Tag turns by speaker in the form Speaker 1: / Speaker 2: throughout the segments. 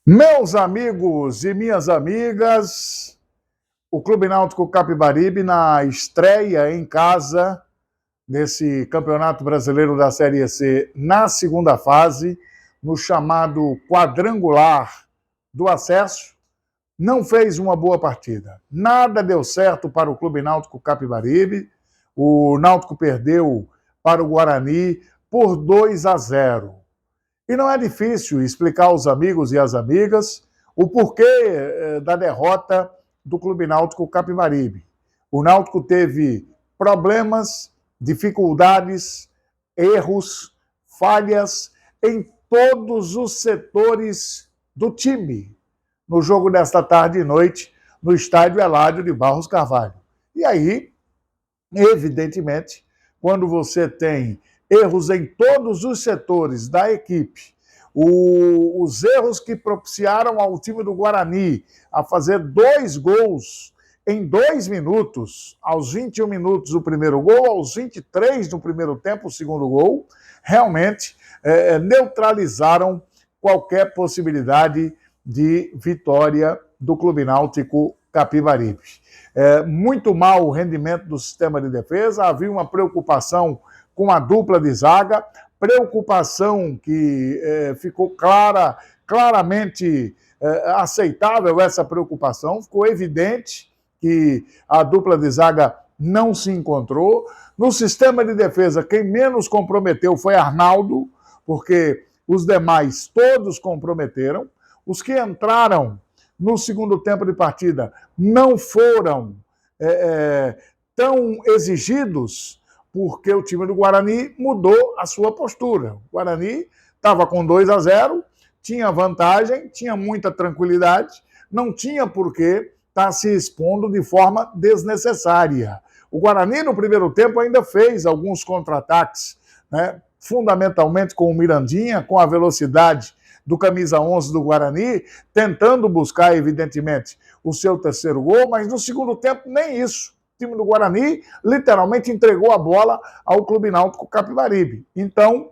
Speaker 1: Meus amigos e minhas amigas, o Clube Náutico Capibaribe na estreia em casa nesse Campeonato Brasileiro da Série C na segunda fase, no chamado quadrangular do acesso, não fez uma boa partida. Nada deu certo para o Clube Náutico Capibaribe. O Náutico perdeu para o Guarani por 2-0. E não é difícil explicar aos amigos e às amigas o porquê da derrota do Clube Náutico Capibaribe. O Náutico teve problemas, dificuldades, erros, falhas em todos os setores do time no jogo desta tarde e noite no estádio Eládio de Barros Carvalho. E aí, evidentemente, quando você tem erros em todos os setores da equipe, os erros que propiciaram ao time do Guarani a fazer 2 gols em 2 minutos, aos 21 minutos o primeiro gol, aos 23 no primeiro tempo o segundo gol, realmente neutralizaram qualquer possibilidade de vitória do Clube Náutico Capibaribe. Muito mal o rendimento do sistema de defesa, havia uma preocupação com a dupla de zaga, preocupação que ficou claramente aceitável essa preocupação, ficou evidente que a dupla de zaga não se encontrou. No sistema de defesa, quem menos comprometeu foi Arnaldo, porque os demais todos comprometeram. Os que entraram no segundo tempo de partida não foram tão exigidos, porque o time do Guarani mudou a sua postura. O Guarani estava com 2-0, tinha vantagem, tinha muita tranquilidade, não tinha por que estar se expondo de forma desnecessária. O Guarani, no primeiro tempo, ainda fez alguns contra-ataques, né? Fundamentalmente com o Mirandinha, com a velocidade do camisa 11 do Guarani, tentando buscar, evidentemente, o seu terceiro gol, mas no segundo tempo nem isso. O time do Guarani literalmente entregou a bola ao Clube Náutico Capibaribe. Então,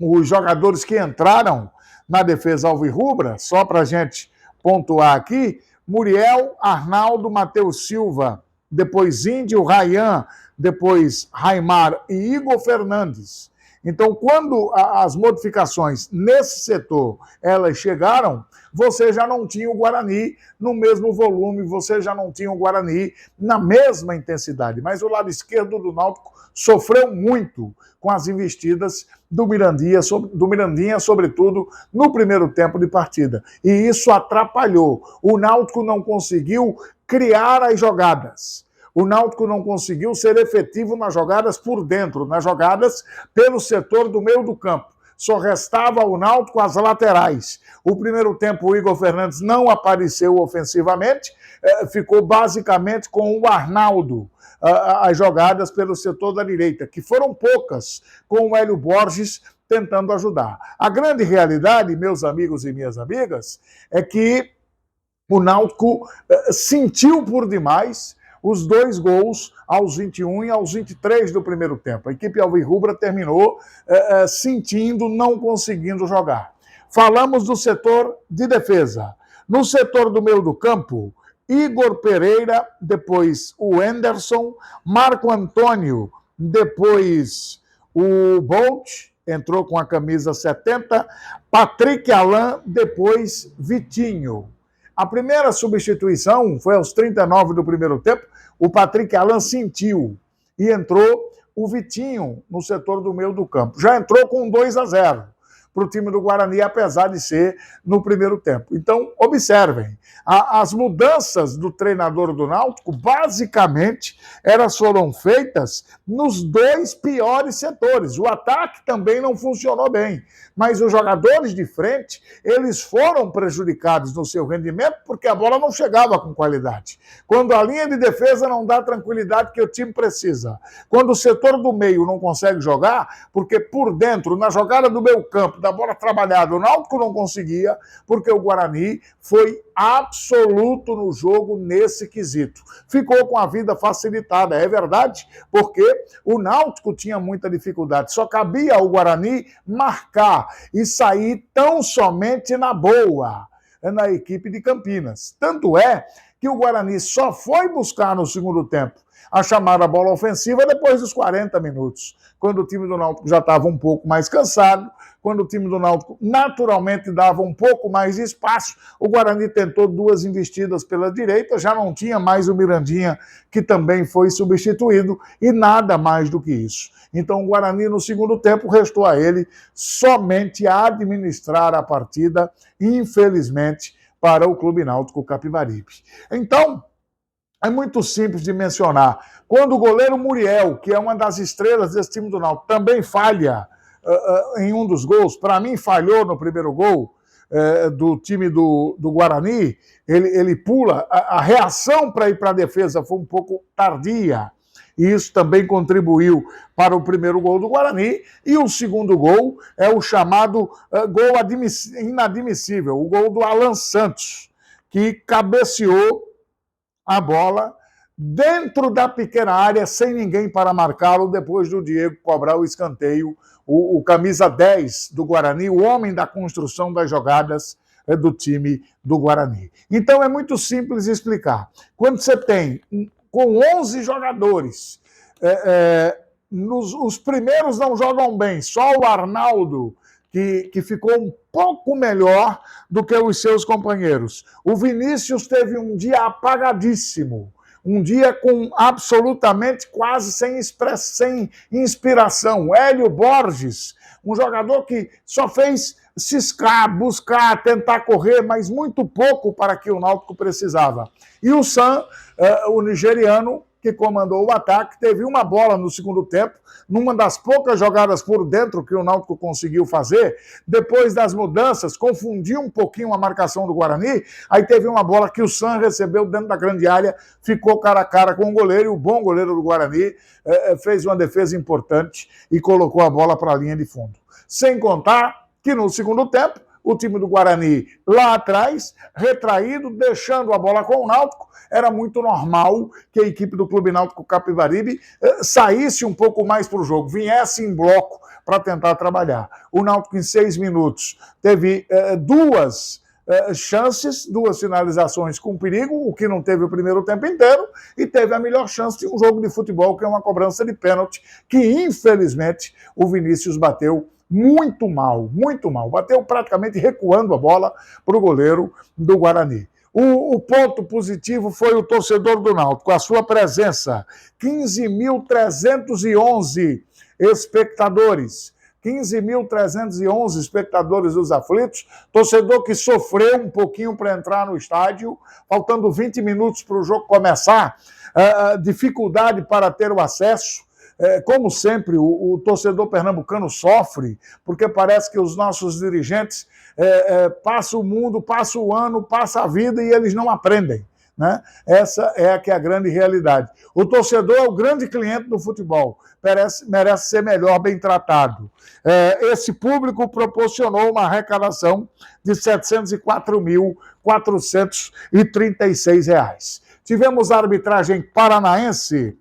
Speaker 1: os jogadores que entraram na defesa alvirrubra, só para a gente pontuar aqui, Muriel, Arnaldo, Matheus Silva, depois Índio, Rayan, depois Raimar e Igor Fernandes. Então, quando as modificações nesse setor elas chegaram, você já não tinha o Guarani no mesmo volume, você já não tinha o Guarani na mesma intensidade. Mas o lado esquerdo do Náutico sofreu muito com as investidas do Mirandinha, sobretudo no primeiro tempo de partida. E isso atrapalhou. O Náutico não conseguiu criar as jogadas. O Náutico não conseguiu ser efetivo nas jogadas por dentro, nas jogadas pelo setor do meio do campo. Só restava ao Náutico as laterais. O primeiro tempo o Igor Fernandes não apareceu ofensivamente, ficou basicamente com o Arnaldo as jogadas pelo setor da direita, que foram poucas, com o Hélio Borges tentando ajudar. A grande realidade, meus amigos e minhas amigas, é que o Náutico sentiu por demais os 2 gols aos 21 e aos 23 do primeiro tempo. A equipe alvirrubra terminou sentindo, não conseguindo jogar. Falamos do setor de defesa. No setor do meio do campo, Igor Pereira, depois o Anderson, Marco Antônio, depois o Bolt, entrou com a camisa 70, Patrick Alain, depois Vitinho. A primeira substituição foi aos 39 do primeiro tempo, o Patrick Alain sentiu e entrou o Vitinho no setor do meio do campo. Já entrou com 2-0 para o time do Guarani, apesar de ser no primeiro tempo. Então, observem, as mudanças do treinador do Náutico, basicamente, elas foram feitas nos 2 piores setores. O ataque também não funcionou bem, mas os jogadores de frente, eles foram prejudicados no seu rendimento porque a bola não chegava com qualidade. Quando a linha de defesa não dá a tranquilidade que o time precisa, quando o setor do meio não consegue jogar, porque por dentro, na jogada do meio campo, da bola trabalhada, o Náutico não conseguia, porque o Guarani foi absoluto no jogo nesse quesito. Ficou com a vida facilitada, é verdade, porque o Náutico tinha muita dificuldade. Só cabia ao Guarani marcar e sair tão somente na boa. na equipe de Campinas. Tanto é que o Guarani só foi buscar no segundo tempo a chamada bola ofensiva depois dos 40 minutos, quando o time do Náutico já estava um pouco mais cansado, quando o time do Náutico naturalmente dava um pouco mais de espaço, o Guarani tentou 2 investidas pela direita, já não tinha mais o Mirandinha, que também foi substituído, e nada mais do que isso. Então o Guarani, no segundo tempo, restou a ele somente a administrar a partida, infelizmente, para o Clube Náutico Capibaribe. Então, é muito simples de mencionar. Quando o goleiro Muriel, que é uma das estrelas desse time do Náutico, também falha em um dos gols, para mim falhou no primeiro gol do time do Guarani, ele pula, a reação para ir para a defesa foi um pouco tardia, e isso também contribuiu para o primeiro gol do Guarani, e o segundo gol é o chamado gol inadmissível, o gol do Alan Santos, que cabeceou a bola dentro da pequena área, sem ninguém para marcá-lo, depois do Diego cobrar o escanteio, o camisa 10 do Guarani, o homem da construção das jogadas do time do Guarani. Então é muito simples explicar. Quando você tem, com 11 jogadores, os primeiros não jogam bem, só o Arnaldo, que ficou um pouco melhor do que os seus companheiros. O Vinícius teve um dia apagadíssimo, um dia com absolutamente quase sem inspiração. Hélio Borges, um jogador que só fez ciscar, buscar, tentar correr, mas muito pouco para que o Náutico precisava. E o Sam, o nigeriano, que comandou o ataque, teve uma bola no segundo tempo, numa das poucas jogadas por dentro que o Náutico conseguiu fazer, depois das mudanças, confundiu um pouquinho a marcação do Guarani, aí teve uma bola que o Sam recebeu dentro da grande área, ficou cara a cara com o goleiro, e o bom goleiro do Guarani fez uma defesa importante e colocou a bola para a linha de fundo. Sem contar que no segundo tempo, o time do Guarani lá atrás, retraído, deixando a bola com o Náutico, era muito normal que a equipe do Clube Náutico Capibaribe saísse um pouco mais para o jogo, viesse em bloco para tentar trabalhar. O Náutico, em 6 minutos, teve 2 chances, 2 finalizações com perigo, o que não teve o primeiro tempo inteiro, e teve a melhor chance de um jogo de futebol, que é uma cobrança de pênalti, que infelizmente o Vinícius bateu muito mal, bateu praticamente recuando a bola para o goleiro do Guarani. O ponto positivo foi o torcedor do Náutico, a sua presença, 15.311 espectadores, 15.311 espectadores dos aflitos, torcedor que sofreu um pouquinho para entrar no estádio, faltando 20 minutos para o jogo começar, dificuldade para ter o acesso. Como sempre, o torcedor pernambucano sofre, porque parece que os nossos dirigentes passam o mundo, passam o ano, passam a vida e eles não aprendem. Né? Essa é a grande realidade. O torcedor é o grande cliente do futebol, merece ser melhor bem tratado. Esse público proporcionou uma arrecadação de R$ 704.436. Tivemos a arbitragem paranaense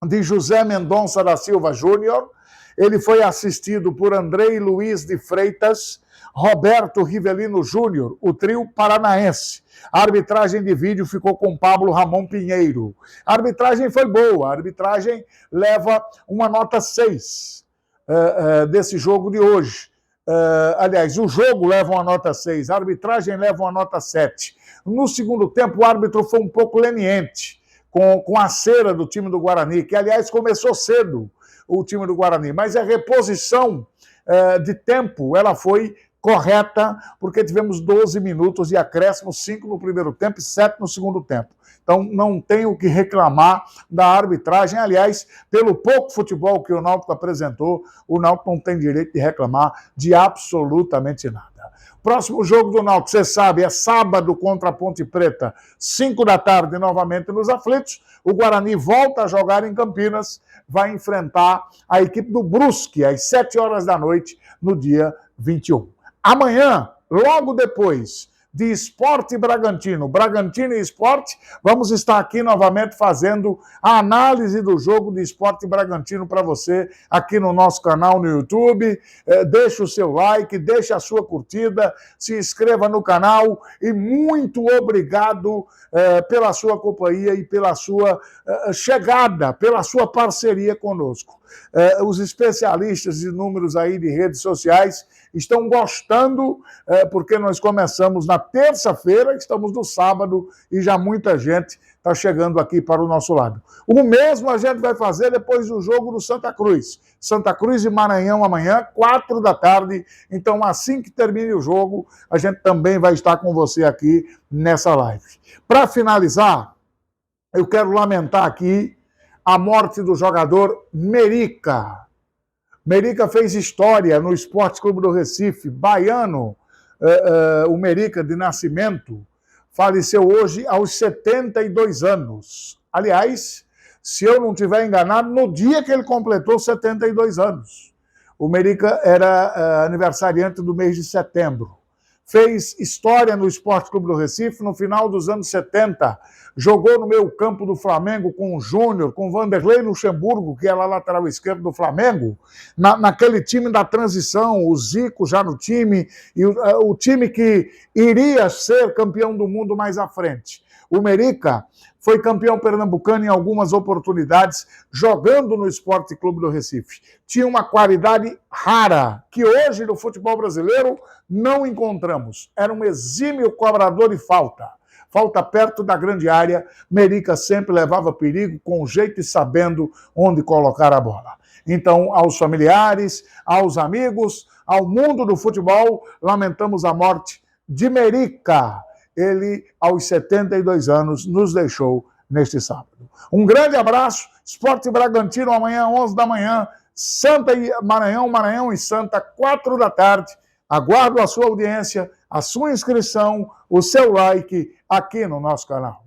Speaker 1: de José Mendonça da Silva Júnior. Ele foi assistido por Andrei Luiz de Freitas, Roberto Rivelino Júnior, o trio paranaense. A arbitragem de vídeo ficou com Pablo Ramon Pinheiro. A arbitragem foi boa, a arbitragem leva uma nota 6 desse jogo de hoje. Aliás, o jogo leva uma nota 6, a arbitragem leva uma nota 7. No segundo tempo, o árbitro foi um pouco leniente com a cera do time do Guarani, que, aliás, começou cedo o time do Guarani, mas a reposição de tempo ela foi correta, porque tivemos 12 minutos de acréscimo, 5 no primeiro tempo e 7 no segundo tempo. Então, não tenho o que reclamar da arbitragem. Aliás, pelo pouco futebol que o Náutico apresentou, o Náutico não tem direito de reclamar de absolutamente nada. Próximo jogo do Náutico, você sabe, é sábado contra a Ponte Preta, 5 da tarde, novamente nos aflitos. O Guarani volta a jogar em Campinas, vai enfrentar a equipe do Brusque, às 7 horas da noite, no dia 21. Amanhã, logo depois de Esporte Bragantino. Bragantino e Esporte, vamos estar aqui novamente fazendo a análise do jogo de Esporte Bragantino para você aqui no nosso canal no YouTube. Deixa o seu like, deixa a sua curtida, se inscreva no canal e muito obrigado pela sua companhia e pela sua chegada, pela sua parceria conosco. Os especialistas de números aí de redes sociais estão gostando, porque nós começamos na terça-feira, estamos no sábado e já muita gente está chegando aqui para o nosso lado. O mesmo a gente vai fazer depois do jogo do Santa Cruz. Santa Cruz e Maranhão amanhã, 4 da tarde. Então, assim que termine o jogo, a gente também vai estar com você aqui nessa live. Para finalizar, eu quero lamentar aqui a morte do jogador Merica. Merica fez história no Esporte Clube do Recife, baiano, o Merica de nascimento, faleceu hoje aos 72 anos. Aliás, se eu não estiver enganado, no dia que ele completou 72 anos. O Merica era aniversariante do mês de setembro. Fez história no Esporte Clube do Recife no final dos anos 70. Jogou no meio campo do Flamengo com o Júnior, com o Vanderlei Luxemburgo, que era lateral esquerdo do Flamengo, naquele time da transição, o Zico já no time, e o time que iria ser campeão do mundo mais à frente. O Merica foi campeão pernambucano em algumas oportunidades, jogando no Esporte Clube do Recife. Tinha uma qualidade rara, que hoje no futebol brasileiro não encontramos. Era um exímio cobrador de falta. Falta perto da grande área, Merica sempre levava perigo, com jeito e sabendo onde colocar a bola. Então, aos familiares, aos amigos, ao mundo do futebol, lamentamos a morte de Merica. Ele, aos 72 anos, nos deixou neste sábado. Um grande abraço, Esporte Bragantino amanhã, 11 da manhã, Santa e Maranhão, Maranhão e Santa, 4 da tarde. Aguardo a sua audiência, a sua inscrição, o seu like aqui no nosso canal.